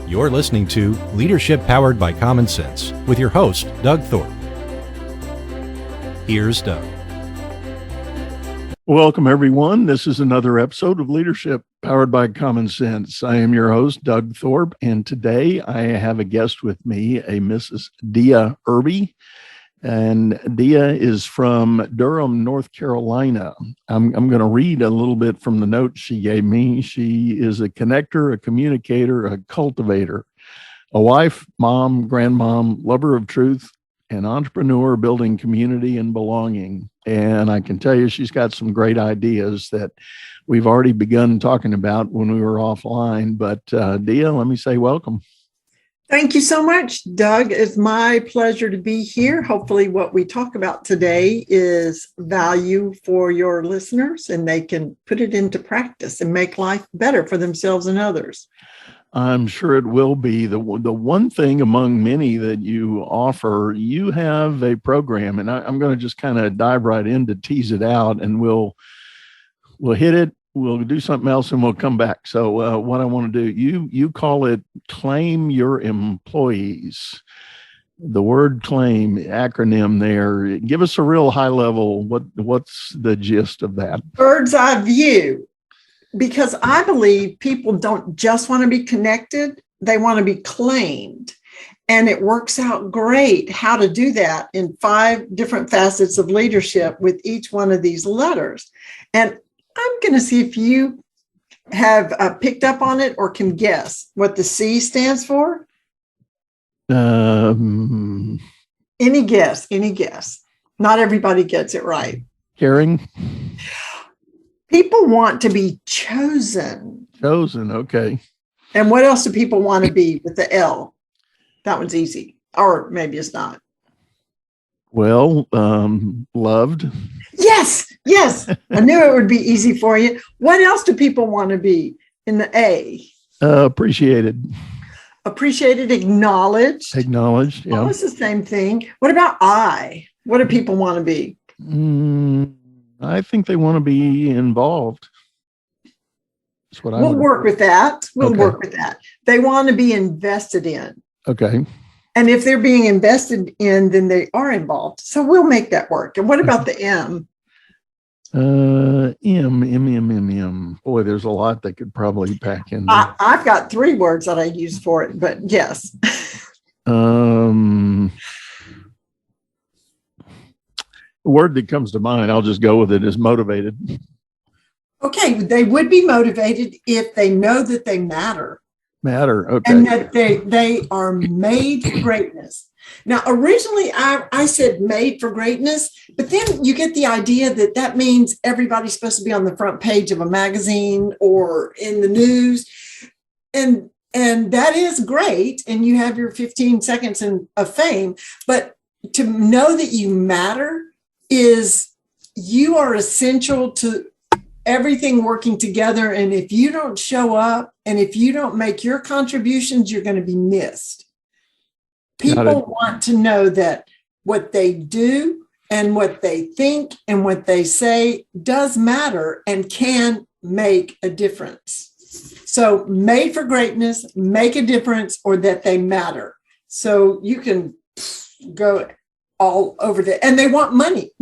You're listening to Leadership Powered by Common Sense with your host, Doug Thorpe. Here's Doug. Welcome, everyone. This is another episode of Leadership Powered by Common Sense. I am your host, Doug Thorpe, and today I have a guest with me, a Mrs. Dea Irby. And Dea is from Durham, North Carolina. I'm going to read a little bit from the notes she gave me. She is a connector, a communicator, a cultivator, a wife, mom, grandmom, lover of truth, an entrepreneur building community and belonging. And I can tell you she's got some great ideas that we've already begun talking about when we were offline. But Dea, let me say welcome. Thank you so much, Doug. It's my pleasure to be here. Hopefully what we talk about today is value for your listeners and they can put it into practice and make life better for themselves and others. I'm sure it will be. The one thing among many that you offer, you have a program, and I'm going to just kind of dive right in to tease it out, and we'll hit it. We'll do something else and we'll come back. So what I want to do, you call it Claim Your Employees. The word claim, acronym there. Give us a real high level. What's the gist of that? Bird's eye view, because I believe people don't just want to be connected. They want to be claimed. And it works out great how to do that in 5 different facets of leadership with each one of these letters. And I'm going to see if you have picked up on it or can guess what the C stands for. Any guess. Not everybody gets it right. Caring. People want to be chosen. Chosen, okay. And what else do people want to be with the L? That one's easy. Or maybe it's not. Well, loved. Yes. I knew it would be easy for you. What else do people want to be in the A? Appreciated. Appreciated, acknowledged. Acknowledged, yeah. Almost the same thing. What about I? What do people want to be? I think they want to be involved. That's what We'll work with that. Work with that. They want to be invested in. Okay. And if they're being invested in, then they are involved. So we'll make that work. And what about the M? M. Boy, there's a lot that could probably pack in there. I've got 3 words that I use for it, but yes. The word that comes to mind, I'll just go with it, is motivated. Okay, they would be motivated if they know that they matter. Okay. And that they are made for greatness. Now, originally, I said made for greatness, but then you get the idea that means everybody's supposed to be on the front page of a magazine or in the news. And that is great. And you have your 15 seconds of fame. But to know that you matter is you are essential to everything working together. And if you don't show up and if you don't make your contributions, you're going to be missed. People want to know that what they do and what they think and what they say does matter and can make a difference. So made for greatness, make a difference, or that they matter. So you can go all over that. And they want money.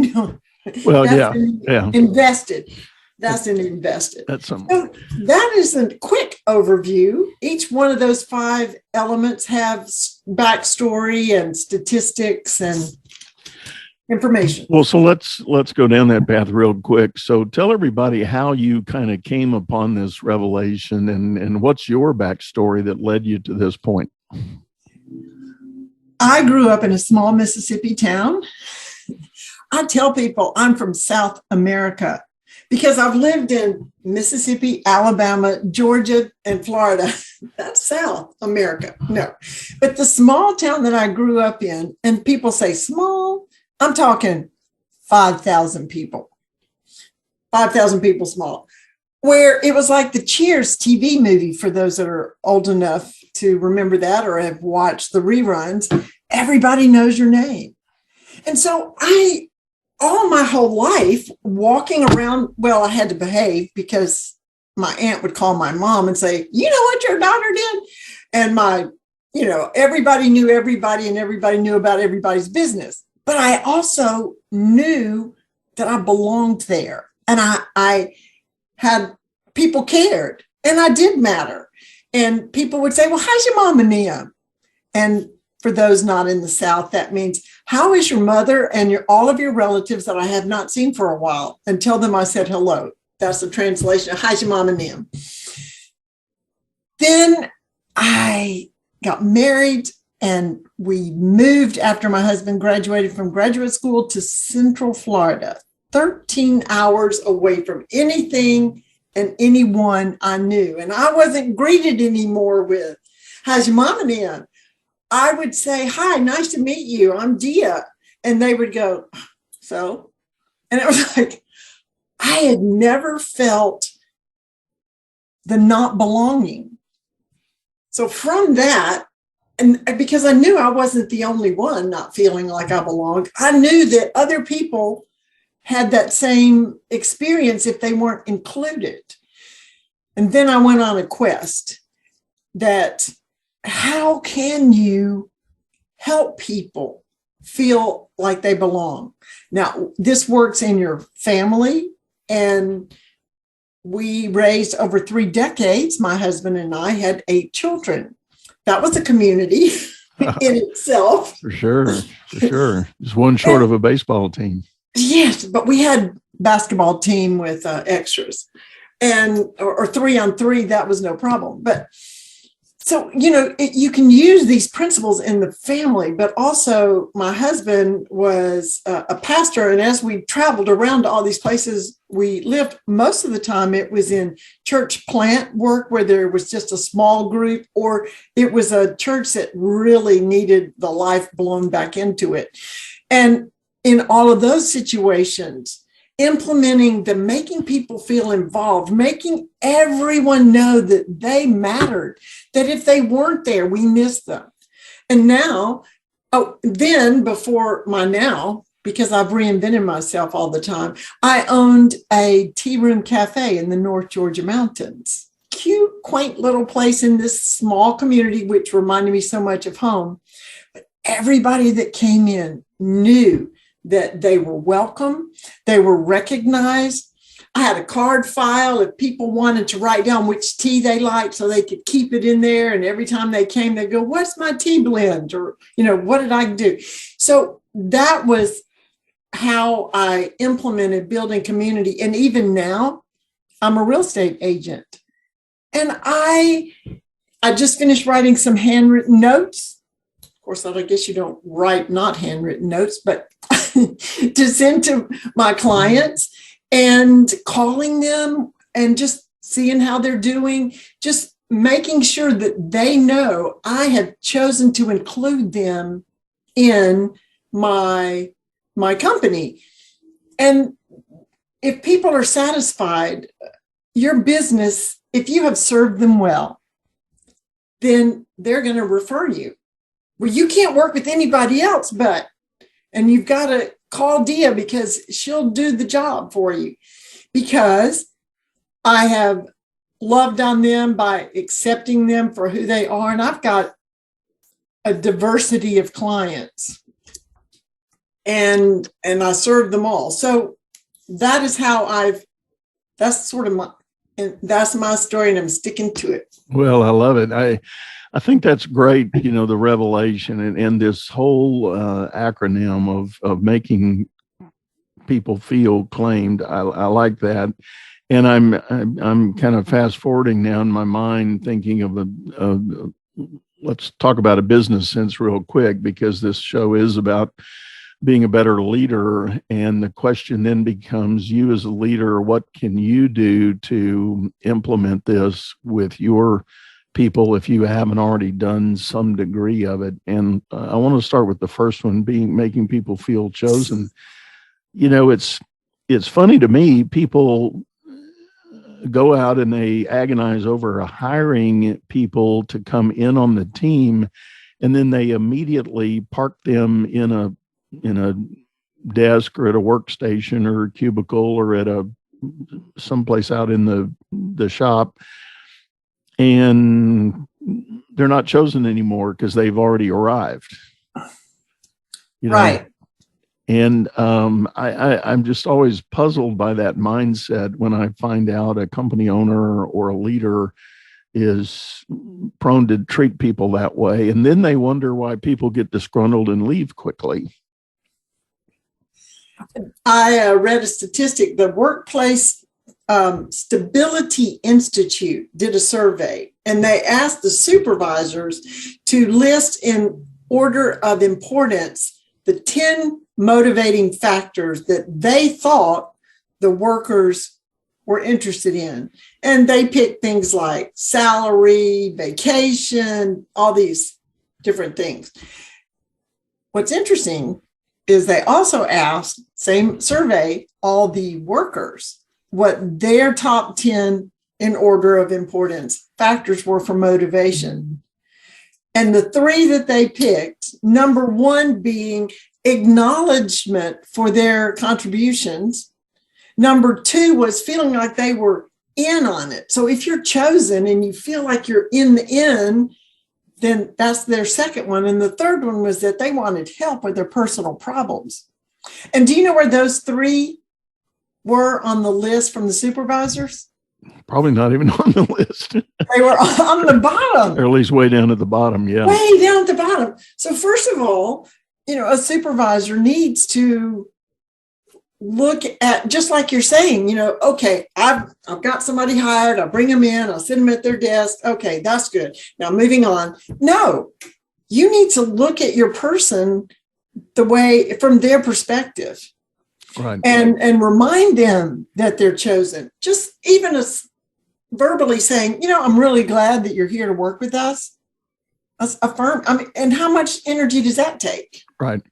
Well, yeah. Invested. That's an invested. So that is a quick overview. Each one of those 5 elements have backstory and statistics and information. Well, so let's go down that path real quick. So tell everybody how you kind of came upon this revelation and what's your backstory that led you to this point. I grew up in a small Mississippi town. I tell people I'm from South America, because I've lived in Mississippi, Alabama, Georgia, and Florida. That's South America. No. But the small town that I grew up in, and people say small, I'm talking 5,000 people. 5,000 people small. Where it was like the Cheers TV movie, for those that are old enough to remember that or have watched the reruns. Everybody knows your name. And so all my whole life walking around, well, I had to behave because my aunt would call my mom and say, you know what your daughter did? and everybody knew everybody and everybody knew about everybody's business. But I also knew that I belonged there, and I had people cared, and I did matter. And people would say, well, how's your mom and Nia? And for those not in the South, that means, how is your mother and all of your relatives that I have not seen for a while? And tell them I said hello. That's the translation of how's your mom and Nia? Then I got married, and we moved after my husband graduated from graduate school to Central Florida, 13 hours away from anything and anyone I knew. And I wasn't greeted anymore with, how's your mom and Nia? I would say, hi, nice to meet you. I'm Dea. And they would go, so? And it was like, I had never felt the not belonging. So from that, and because I knew I wasn't the only one not feeling like I belonged, I knew that other people had that same experience if they weren't included. And then I went on a quest that, how can you help people feel like they belong? Now, this works in your family, and we raised over 3 decades. My husband and I had 8 children. That was a community in itself. For sure. Just one short of a baseball team. Yes, but we had basketball team with extras, and or 3-on-3. That was no problem. But so, you can use these principles in the family, but also my husband was a pastor. And as we traveled around to all these places we lived, most of the time it was in church plant work where there was just a small group, or it was a church that really needed the life blown back into it. And in all of those situations, implementing the making people feel involved, making everyone know that they mattered, that if they weren't there, we missed them. And now, then before my now, because I've reinvented myself all the time, I owned a tea room cafe in the North Georgia mountains. Cute, quaint little place in this small community, which reminded me so much of home. But everybody that came in knew that they were welcome, they were recognized. I had a card file if people wanted to write down which tea they liked so they could keep it in there. And every time they came, they'd go, what's my tea blend? Or, what did I do? So that was how I implemented building community. And even now, I'm a real estate agent. And I just finished writing some handwritten notes. Of course, I guess you don't write not handwritten notes, but to send to my clients, and calling them and just seeing how they're doing, just making sure that they know I have chosen to include them in my company. And if people are satisfied, your business, if you have served them well, then they're going to refer you. Well, you can't work with anybody else, and you've got to call Dea because she'll do the job for you, because I have loved on them by accepting them for who they are. And I've got a diversity of clients, and I serve them all. So that is how that's sort of that's my story, and I'm sticking to it. Well, I love it. I think that's great, the revelation and this whole acronym of making people feel claimed. I like that. And I'm kind of fast forwarding now in my mind, thinking of let's talk about a business sense real quick, because this show is about being a better leader. And the question then becomes, you as a leader, what can you do to implement this with your people if you haven't already done some degree of it? And I want to start with the first one, being making people feel chosen. It's funny to me, people go out and they agonize over hiring people to come in on the team, and then they immediately park them in a desk or at a workstation or a cubicle or at someplace out in the shop, and they're not chosen anymore because they've already arrived. Right. And I'm just always puzzled by that mindset when I find out a company owner or a leader is prone to treat people that way. And then they wonder why people get disgruntled and leave quickly. I read a statistic. The Workplace Stability Institute did a survey, and they asked the supervisors to list in order of importance the 10 motivating factors that they thought the workers were interested in. And they picked things like salary, vacation, all these different things. What's interesting is they also asked, same survey, all the workers, what their top 10 in order of importance factors were for motivation. And the three that they picked, number one being acknowledgement for their contributions. Number two was feeling like they were in on it. So if you're chosen and you feel like you're in the in, then that's their second one. And the third one was that they wanted help with their personal problems. And do you know where those three were on the list from the supervisors? Probably not even on the list. They were on the bottom. Or at least way down at the bottom, yeah. Way down at the bottom. So first of all, a supervisor needs to look at, just like you're saying, okay, I've got somebody hired, I'll bring them in, I'll sit them at their desk. Okay, that's good. Now moving on. No, you need to look at your person the way, from their perspective. Right. And remind them that they're chosen. Just even as verbally saying, I'm really glad that you're here to work with us. Affirm. And how much energy does that take? Right.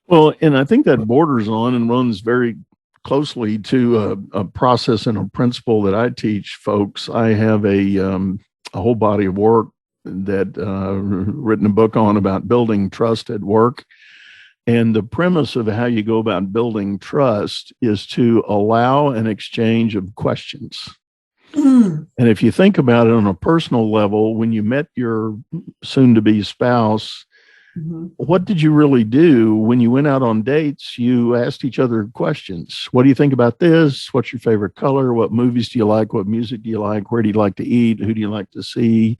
Well, and I think that borders on and runs very closely to a process and a principle that I teach folks. I have a whole body of work that written a book on about building trust at work. And the premise of how you go about building trust is to allow an exchange of questions. And if you think about it on a personal level, when you met your soon-to-be spouse, what did you really do? When you went out on dates, you asked each other questions. What do you think about this? What's your favorite color? What movies do you like? What music do you like? Where do you like to eat? Who do you like to see?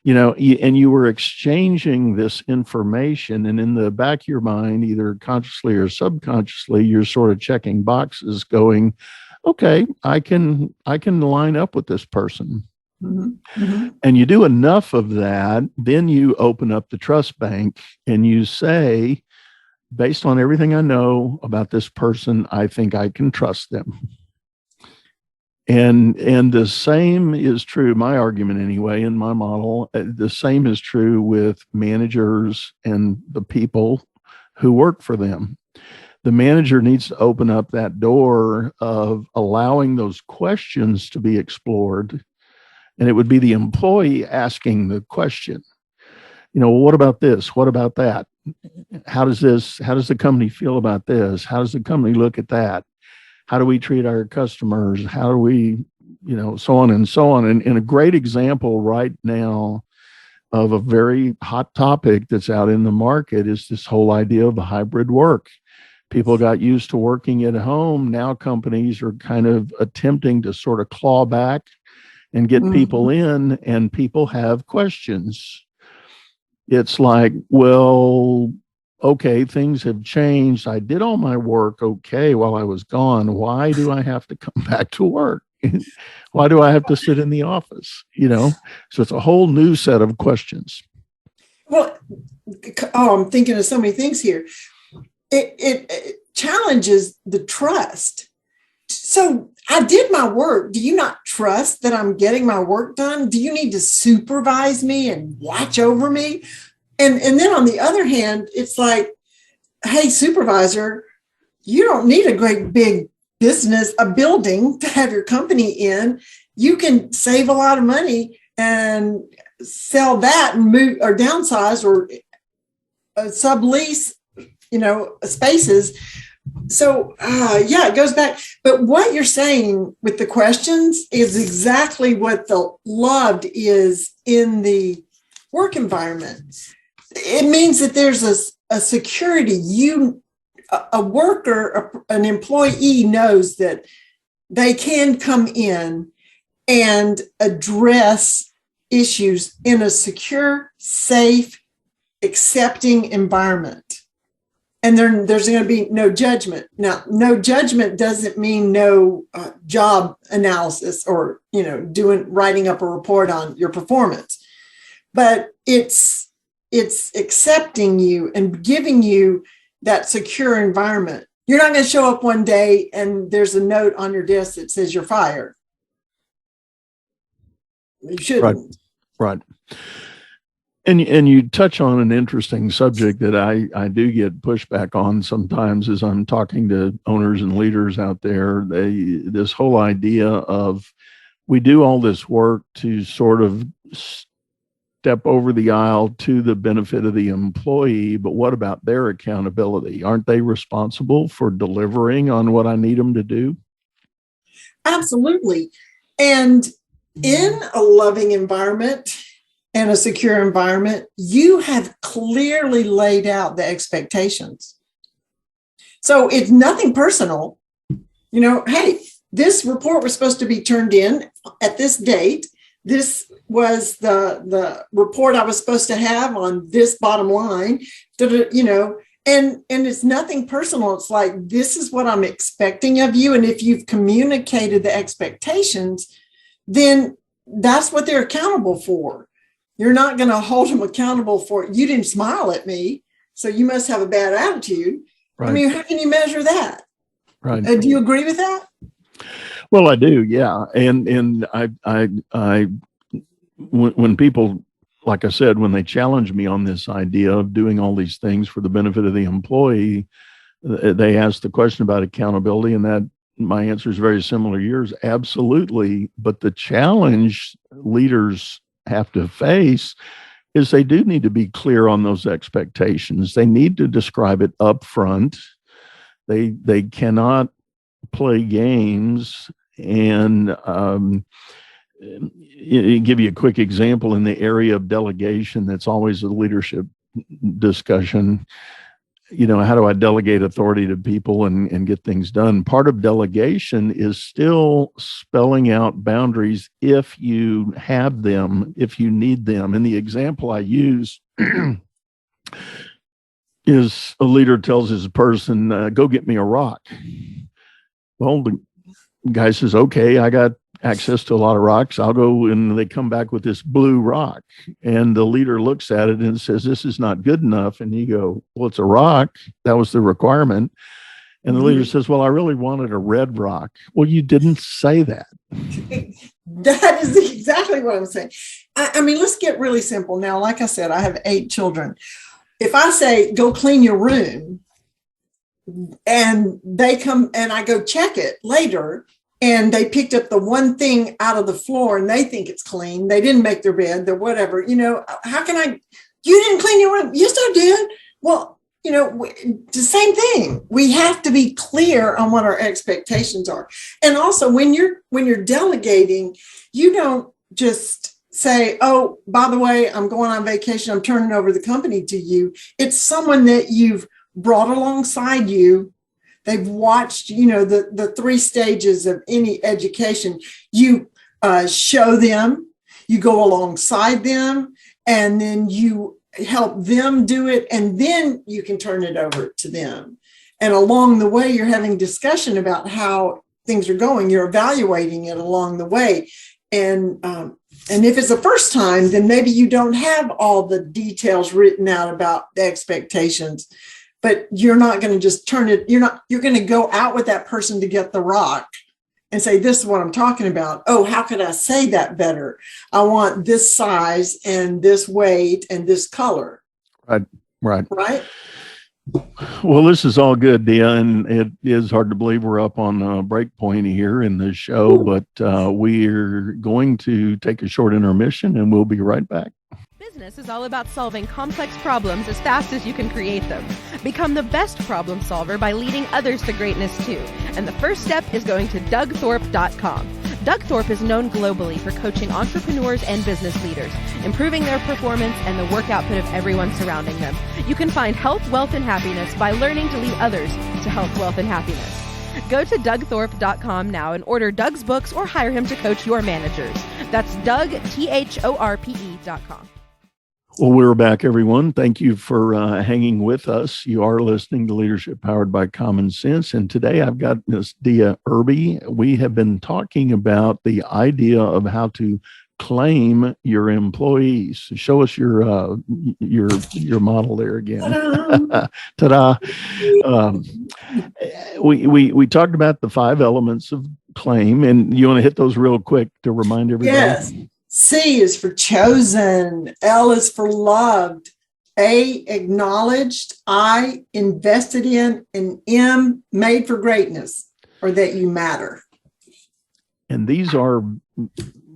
And you were exchanging this information, and in the back of your mind, either consciously or subconsciously, you're sort of checking boxes going, okay, I can line up with this person. And you do enough of that, then you open up the trust bank and you say, based on everything I know about this person, I think I can trust them. And the same is true, my argument anyway, in my model, the same is true with managers and the people who work for them. The manager needs to open up that door of allowing those questions to be explored. And it would be the employee asking the question, what about this? What about that? How does the company feel about this? How does the company look at that? How do we treat our customers? How do we, so on and so on. And a great example right now of a very hot topic that's out in the market is this whole idea of hybrid work. People got used to working at home. Now companies are kind of attempting to sort of claw back and get people in, and people have questions. It's like, well, okay, things have changed. I did all my work okay while I was gone. Why do I have to come back to work? Why do I have to sit in the office? So it's a whole new set of questions. Well, I'm thinking of so many things here. It challenges the trust. So I did my work. Do you not trust that I'm getting my work done? Do you need to supervise me and watch over me? And then on the other hand, it's like, hey, supervisor, you don't need a great big business, a building to have your company in. You can save a lot of money and sell that and move or downsize or sublease, spaces. So, it goes back. But what you're saying with the questions is exactly what the loved is in the work environment. It means that there's a security. A worker, an employee knows that they can come in and address issues in a secure, safe, accepting environment. And there's going to be no judgment. Now, no judgment doesn't mean no job analysis or, writing up a report on your performance, but it's accepting you and giving you that secure environment. You're not going to show up one day and there's a note on your desk that says you're fired. You shouldn't. Right. And you touch on an interesting subject that I do get pushback on sometimes as I'm talking to owners and leaders out there. This whole idea of we do all this work to sort of step over the aisle to the benefit of the employee, but what about their accountability? Aren't they responsible for delivering on what I need them to do? Absolutely. And in a loving environment and a secure environment, you have clearly laid out the expectations. So it's nothing personal. Hey, this report was supposed to be turned in at this date. This was the report I was supposed to have on this bottom line, and it's nothing personal. It's like, this is what I'm expecting of you. And if you've communicated the expectations, then that's what they're accountable for. You're not going to hold them accountable for, you didn't smile at me, so you must have a bad attitude. Right. I mean, how can you measure that? Right. Do you agree with that? Well, I do, yeah. And I when people, like I said, when they challenge me on this idea of doing all these things for the benefit of the employee, they ask the question about accountability, and that my answer is very similar to yours. Absolutely. But the challenge leaders have to face is they do need to be clear on those expectations. They need to describe it up front. They cannot play games. And give you a quick example in the area of delegation. That's always a leadership discussion. How do I delegate authority to people and get things done? Part of delegation is still spelling out boundaries if you have them, if you need them. And the example I use is a leader tells his person, go get me a rock. Well, the guy says, okay, I got access to a lot of rocks. I'll go, and they come back with this blue rock. And the leader looks at it and says, this is not good enough. And you go, well, it's a rock. That was the requirement. And the leader says, well, I really wanted a red rock. Well, you didn't say that. That is exactly what I'm saying. I mean, let's get really simple. Now, like I said, I have 8 children. If I say, go clean your room, and they come and I go check it later, and they picked up the one thing out of the floor and they think it's clean. They didn't make their bed, they're whatever. How can you didn't clean your room? Yes, I did. Well, the same thing. We have to be clear on what our expectations are. And also when you're delegating, you don't just say, oh, by the way, I'm going on vacation, I'm turning over the company to you. It's someone that you've brought alongside you. They've watched, the 3 stages of any education. You show them, you go alongside them, and then you help them do it, and then you can turn it over to them. And along the way, you're having discussion about how things are going. You're evaluating it along the way. And if it's the first time, then maybe you don't have all the details written out about the expectations. But you're not going to just turn it, you're going to go out with that person to get the rock and say, this is what I'm talking about. Oh, how could I say that better? I want this size and this weight and this color. Right. Well, this is all good, Dea, and it is hard to believe we're up on a break point here in the show, but we're going to take a short intermission and we'll be right back. Business is all about solving complex problems as fast as you can create them. Become the best problem solver by leading others to greatness too. And the first step is going to DougThorpe.com. Doug Thorpe is known globally for coaching entrepreneurs and business leaders, improving their performance and the work output of everyone surrounding them. You can find health, wealth, and happiness by learning to lead others to health, wealth, and happiness. Go to DougThorpe.com now and order Doug's books or hire him to coach your managers. That's DougThorpe.com. Well, we're back, everyone. Thank you for hanging with us. You are listening to Leadership Powered by Common Sense. And today I've got Miss Dea Irby. We have been talking about the idea of how to claim your employees. Show us your model there again. Ta-da! We talked about the 5 elements of claim, and you want to hit those real quick to remind everybody. Yes. C is for chosen. L is for loved. A, acknowledged. I, invested in. And M, made for greatness, or that you matter. And these are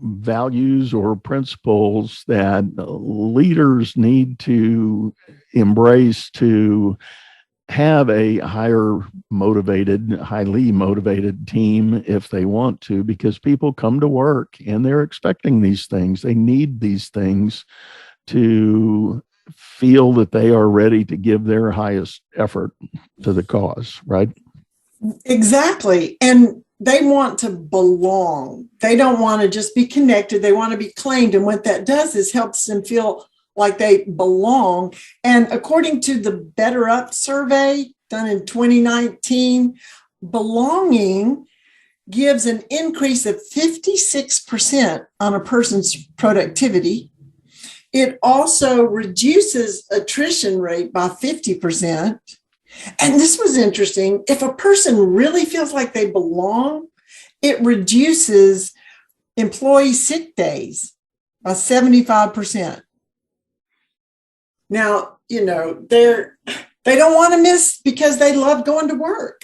values or principles that leaders need to embrace to have a highly motivated team if they want to, because people come to work and they're expecting these things. They need these things to feel that they are ready to give their highest effort to the cause, right? Exactly. And they want to belong. They don't want to just be connected. They want to be claimed. And what that does is helps them feel like they belong. And according to the Better Up survey done in 2019, belonging gives an increase of 56% on a person's productivity. It also reduces attrition rate by 50%. And this was interesting. If a person really feels like they belong, it reduces employee sick days by 75%. Now, they don't want to miss because they love going to work.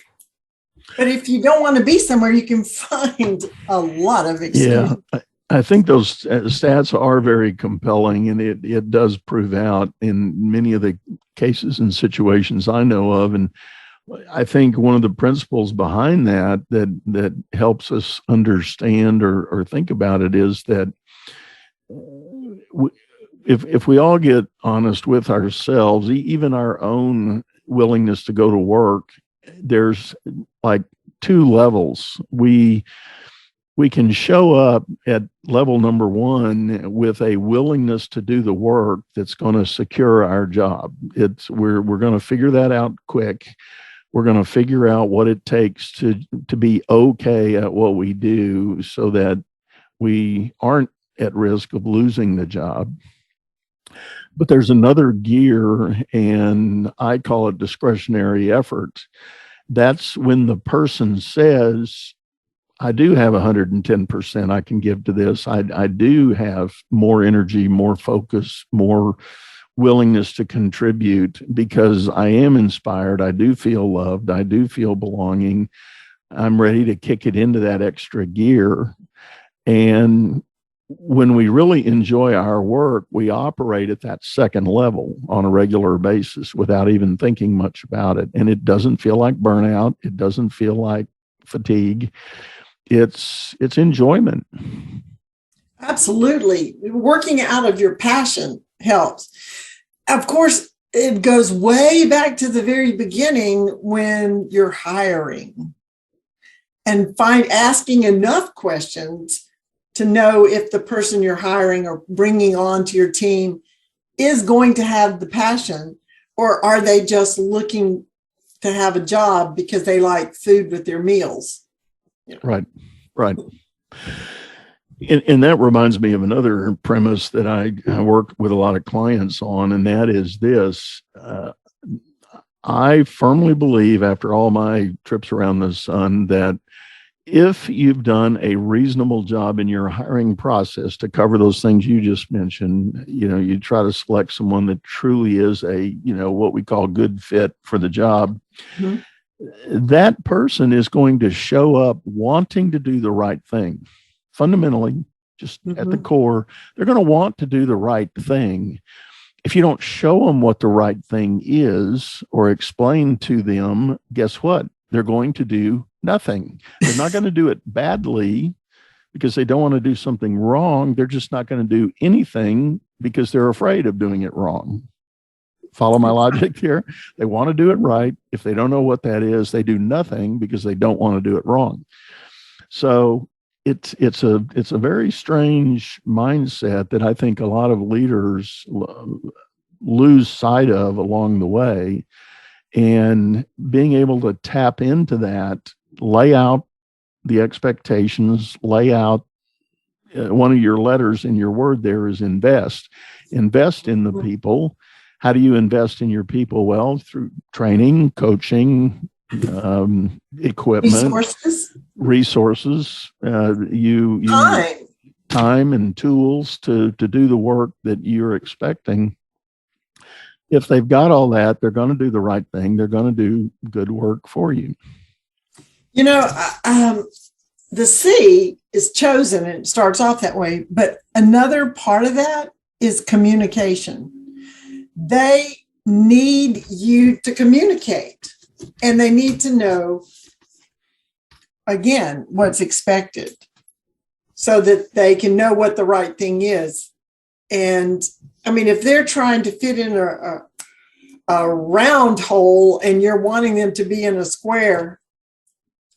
But if you don't want to be somewhere, you can find a lot of excuses. Yeah, I think those stats are very compelling, and it does prove out in many of the cases and situations I know of. And I think one of the principles behind that helps us understand or think about it is that if we all get honest with ourselves, even our own willingness to go to work, there's like 2 levels. We can show up at level number 1 with a willingness to do the work that's going to secure our job. We're going to figure that out quick. We're going to figure out what it takes to be okay at what we do so that we aren't at risk of losing the job. But there's another gear, and I call it discretionary effort. That's when the person says, I do have 110% I can give to this. I do have more energy, more focus, more willingness to contribute because I am inspired. I do feel loved. I do feel belonging. I'm ready to kick it into that extra gear. And when we really enjoy our work, we operate at that second level on a regular basis without even thinking much about it. And it doesn't feel like burnout. It doesn't feel like fatigue. It's enjoyment. Absolutely. Working out of your passion helps. Of course, it goes way back to the very beginning when you're hiring and asking enough questions to know if the person you're hiring or bringing on to your team is going to have the passion, or are they just looking to have a job because they like food with their meals? Right. And that reminds me of another premise that I work with a lot of clients on, and that is this. I firmly believe, after all my trips around the sun, that if you've done a reasonable job in your hiring process to cover those things you just mentioned, you try to select someone that truly is a, what we call good fit for the job. Mm-hmm. That person is going to show up wanting to do the right thing. Fundamentally, just at the core, they're going to want to do the right thing. If you don't show them what the right thing is or explain to them, guess what? They're going to do nothing. They're not going to do it badly. because they don't want to do something wrong. They're just not going to do anything because they're afraid of doing it wrong. Follow my logic here? They want to do it right. If they don't know what that is, they do nothing because they don't want to do it wrong. So it's a very strange mindset that I think a lot of leaders lose sight of along the way. And being able to tap into that, lay out the expectations, lay out one of your letters in your word there is invest in the people. How do you invest in your people? Well, through training, coaching, equipment, resources, time and tools to do the work that you're expecting. If they've got all that, they're going to do the right thing. They're going to do good work for you. You know, the C is chosen and it starts off that way. But another part of that is communication. They need you to communicate, and they need to know, again, what's expected so that they can know what the right thing is. And I mean, if they're trying to fit in a round hole and you're wanting them to be in a square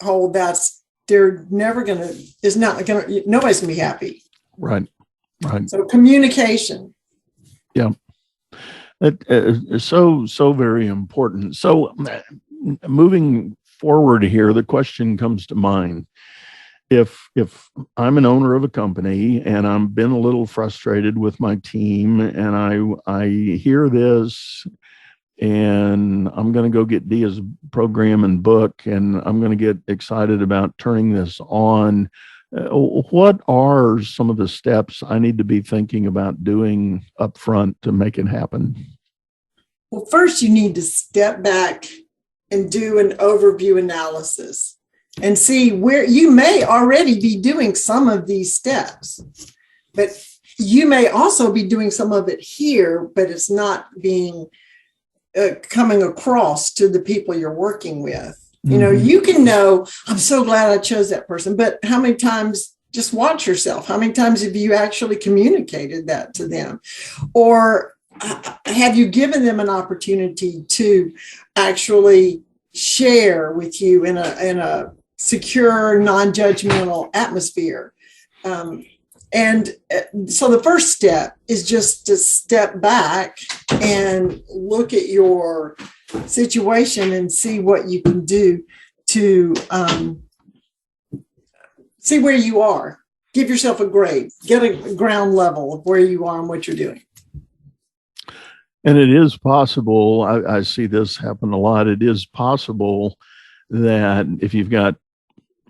hole, they're never going to, nobody's going to be happy. Right. So communication. Yeah. It is so very important. So moving forward here, the question comes to mind. If I'm an owner of a company and I've been a little frustrated with my team and I hear this and I'm going to go get Dea's program and book and I'm going to get excited about turning this on, what are some of the steps I need to be thinking about doing up front to make it happen? Well, first you need to step back and do an overview analysis and see where you may already be doing some of these steps, but you may also be doing some of it here, but it's not being coming across to the people you're working with. You know, you can know, I'm so glad I chose that person, but how many times, just watch yourself. How many times have you actually communicated that to them? Or have you given them an opportunity to actually share with you in a secure, non-judgmental atmosphere? And so the first step is just to step back and look at your situation and see what you can do to see where you are. Give yourself a grade, get a ground level of where you are and what you're doing. And it is possible, I see this happen a lot, it is possible that if you've got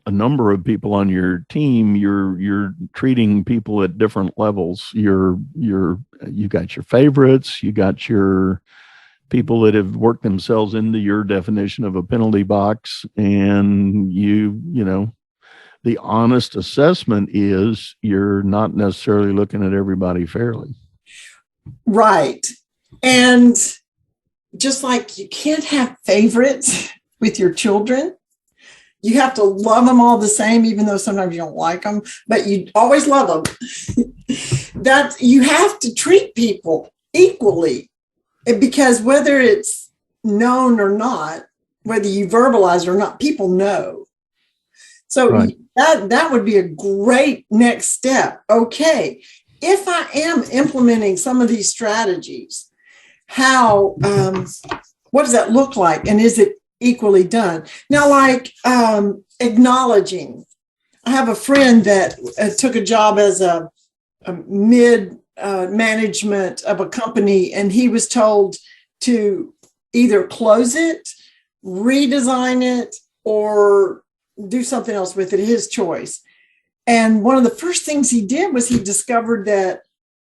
a number of people on your team, you're treating people at different levels. You got your favorites, you got your people that have worked themselves into your definition of a penalty box, and you know, the honest assessment is you're not necessarily looking at everybody fairly. Right. And just like you can't have favorites with your children, you have to love them all the same, even though sometimes you don't like them, but you always love them. That you have to treat people equally, because whether it's known or not, whether you verbalize it or not, people know. So right. that would be a great next step. Okay, if I am implementing some of these strategies, how, what does that look like? And is it equally done? Now, like acknowledging. I have a friend that took a job as a mid management of a company, and he was told to either close it, redesign it, or do something else with it, his choice. And one of the first things he did was he discovered that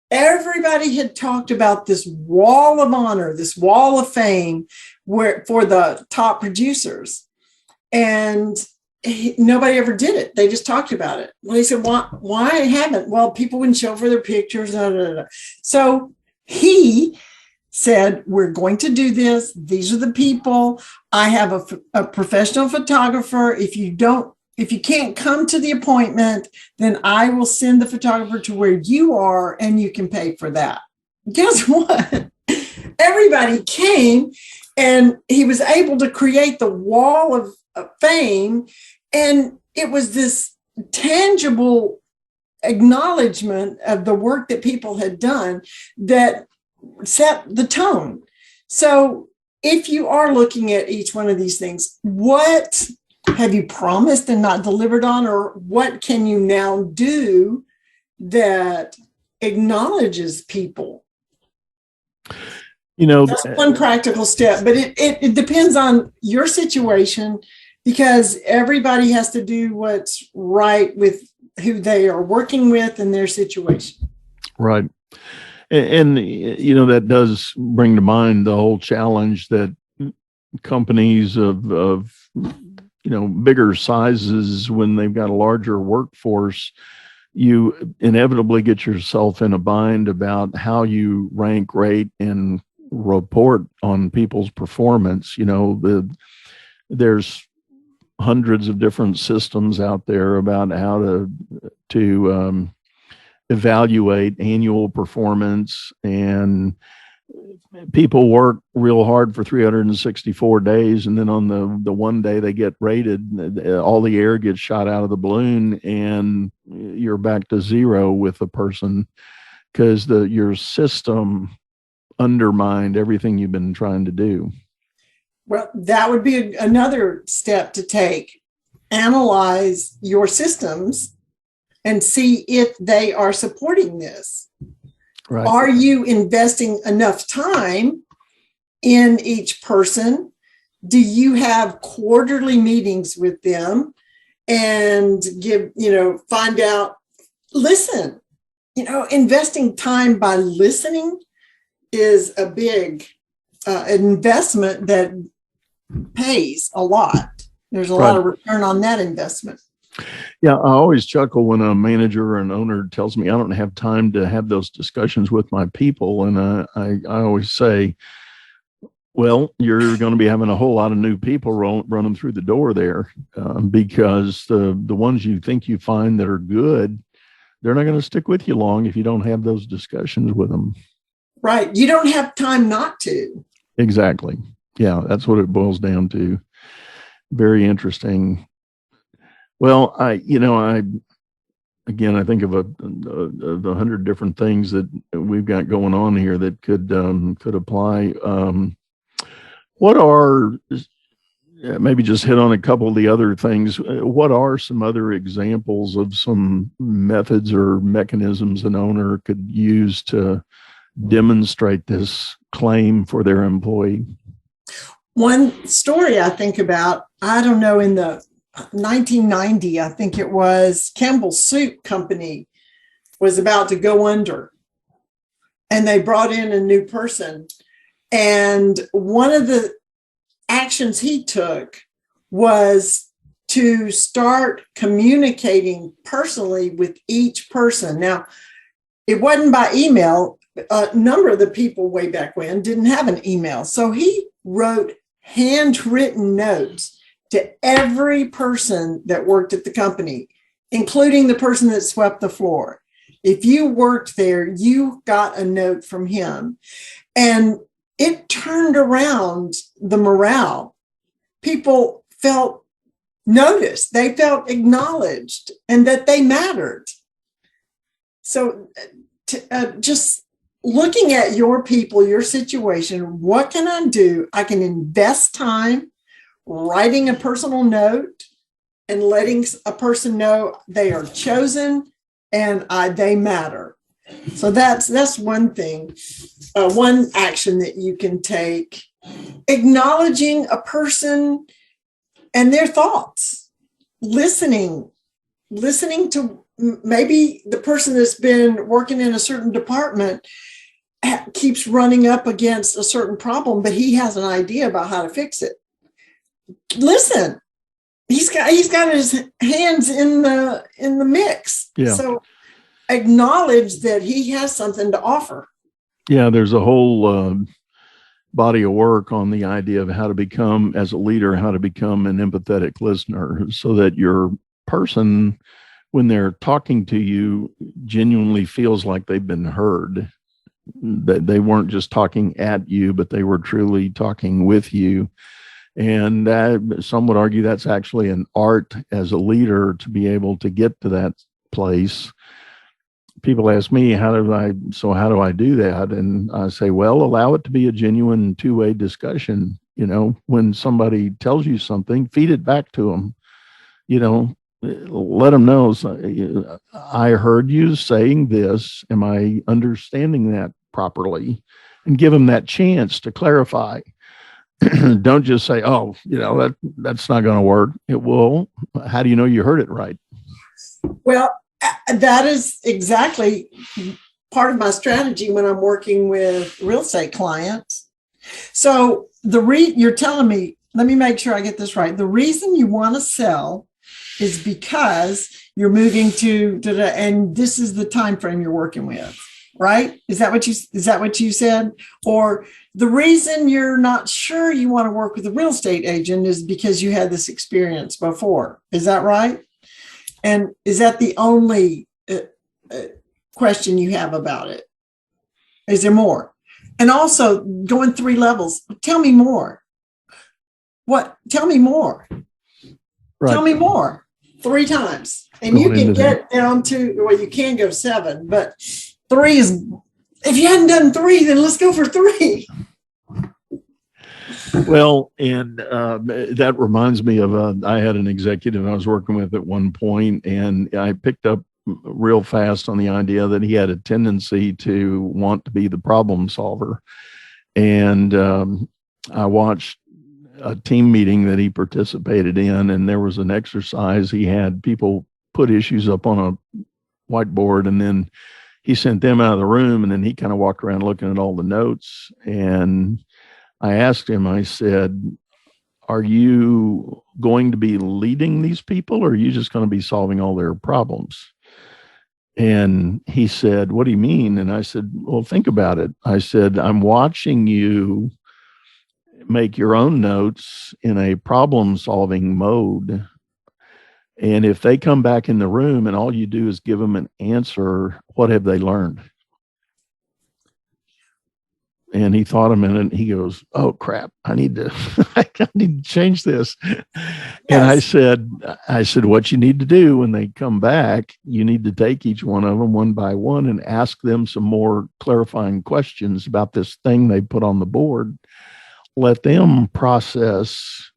everybody had talked about this wall of honor, this wall of fame for the top producers. And nobody ever did it. They just talked about it. Well, he said, why haven't? Well, people wouldn't show for their pictures. Blah, blah, blah. So he said, we're going to do this. These are the people. I have a professional photographer. If you don't if you can't come to the appointment, then I will send the photographer to where you are and you can pay for that. Guess what? Everybody came, and he was able to create the wall of fame. And it was this tangible acknowledgement of the work that people had done that set the tone. So if you are looking at each one of these things, what have you promised and not delivered on, or what can you now do that acknowledges people? That's one practical step, but it depends on your situation, because everybody has to do what's right with who they are working with and their situation. Right. And that does bring to mind the whole challenge that companies of bigger sizes, when they've got a larger workforce, you inevitably get yourself in a bind about how you rank, rate, and report on people's performance. There's hundreds of different systems out there about how to evaluate annual performance, and people work real hard for 364 days, and then on the one day they get rated, all the air gets shot out of the balloon and you're back to zero with the person, because your system undermined everything you've been trying to do. Well, that would be another step to take. Analyze your systems and see if they are supporting this. Right. Are you investing enough time in each person? Do you have quarterly meetings with them and find out, listen, investing time by listening is a big investment that pays a lot. There's a lot of return on that investment. Yeah, I always chuckle when a manager or an owner tells me I don't have time to have those discussions with my people. And I always say, well, you're going to be having a whole lot of new people running through the door there, because the ones you think you find that are good, they're not going to stick with you long if you don't have those discussions with them. Right. You don't have time not to. Exactly. Yeah, that's what it boils down to. Very interesting. Well, I think of a 100 different things that we've got going on here that could apply. What are, maybe just hit on a couple of the other things. What are some other examples of some methods or mechanisms an owner could use to demonstrate this claim for their employee? One story I think about, I don't know, in the 1990, I think it was, Campbell's Soup Company was about to go under, and they brought in a new person. And one of the actions he took was to start communicating personally with each person. Now, it wasn't by email. A number of the people way back when didn't have an email. So he wrote handwritten notes to every person that worked at the company, including the person that swept the floor. If you worked there, you got a note from him. And it turned around the morale. People felt noticed. They felt acknowledged and that they mattered. So just looking at your people, your situation, what can I do? I can invest time writing a personal note and letting a person know they are chosen and they matter. So that's one thing, one action that you can take. Acknowledging a person and their thoughts, listening to maybe the person that's been working in a certain department keeps running up against a certain problem, but he has an idea about how to fix it. Listen, he's got his hands in the mix. Yeah. So acknowledge that he has something to offer. Yeah, there's a whole body of work on the idea of how to become, as a leader, how to become an empathetic listener, so that your person, when they're talking to you, genuinely feels like they've been heard, that they weren't just talking at you, but they were truly talking with you. And some would argue that's actually an art as a leader to be able to get to that place. People ask me, how do I do that? And I say, well, allow it to be a genuine two-way discussion. When somebody tells you something, feed it back to them. Let them know, I heard you saying this. Am I understanding that properly? And give them that chance to clarify. Don't just say, oh, that's not going to work. It will. How do you know you heard it right? Well, that is exactly part of my strategy when I'm working with real estate clients. So you're telling me, let me make sure I get this right. The reason you want to sell is because you're moving and this is the time frame you're working with, right? Is that what you said? Or the reason you're not sure you want to work with a real estate agent is because you had this experience before. Is that right? And is that the only question you have about it? Is there more? And also going 3 levels. Tell me more. What? Tell me more. Right. Tell me more. 3 times. And you can get down to, well, you can go 7, but 3 is, if you hadn't done 3, then let's go for 3. Well, and that reminds me of, I had an executive I was working with at one point, and I picked up real fast on the idea that he had a tendency to want to be the problem solver. And I watched a team meeting that he participated in, and there was an exercise. He had people put issues up on a whiteboard, and then he sent them out of the room, and then he kind of walked around looking at all the notes. And I asked him, I said, are you going to be leading these people, or are you just going to be solving all their problems? And he said, what do you mean? And I said, well, think about it. I said, I'm watching you make your own notes in a problem-solving mode. And if they come back in the room and all you do is give them an answer, what have they learned? And he thought a minute, and he goes, oh, crap, I need to change this. Yes. And I said, what you need to do when they come back, you need to take each one of them one by one and ask them some more clarifying questions about this thing they put on the board. Let them process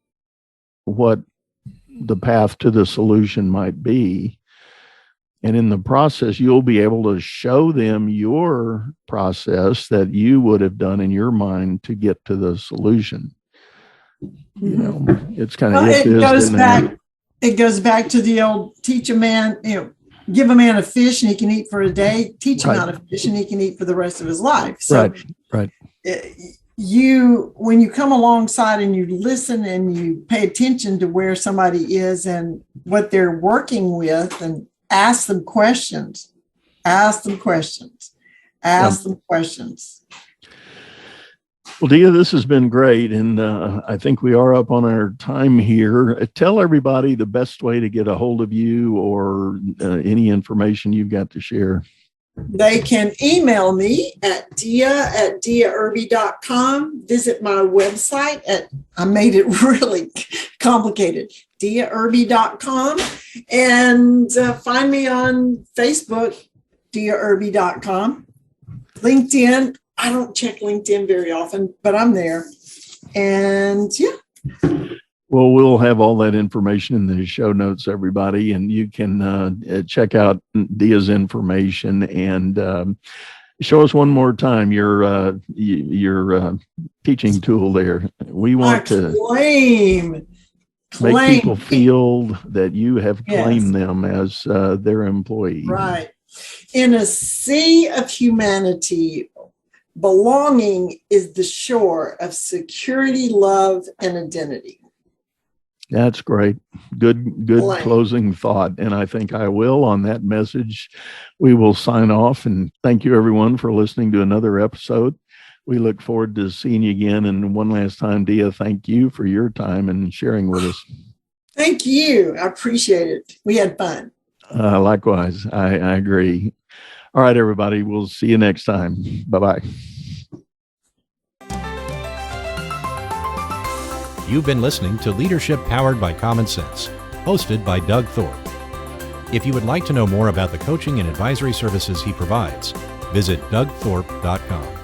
what the path to the solution might be. And in the process, you'll be able to show them your process that you would have done in your mind to get to the solution. It's kind of, it goes back to the old teach a man, give a man a fish and he can eat for a day, teach him how to fish and he can eat for the rest of his life. So right. When you come alongside and you listen and you pay attention to where somebody is and what they're working with, and ask them questions. Well, Dea, this has been great. And I think we are up on our time here. Tell everybody the best way to get a hold of you, or any information you've got to share. They can email me at Dea@deairby.com. Visit my website I made it really complicated, Deairby.com. And find me on Facebook, Deairby.com. LinkedIn. I don't check LinkedIn very often, but I'm there. And yeah. Well, we'll have all that information in the show notes, everybody, and you can check out Dea's information and show us one more time your teaching tool there. We want to make people feel that you have claimed them as their employee. Right. In a sea of humanity, belonging is the shore of security, love, and identity. That's great. Good closing thought. And I think I will, on that message, we will sign off. And thank you, everyone, for listening to another episode. We look forward to seeing you again. And one last time, Dea, thank you for your time and sharing with us. Thank you. I appreciate it. We had fun. Likewise, I agree. All right, everybody. We'll see you next time. Bye-bye. You've been listening to Leadership Powered by Common Sense, hosted by Doug Thorpe. If you would like to know more about the coaching and advisory services he provides, visit dougthorpe.com.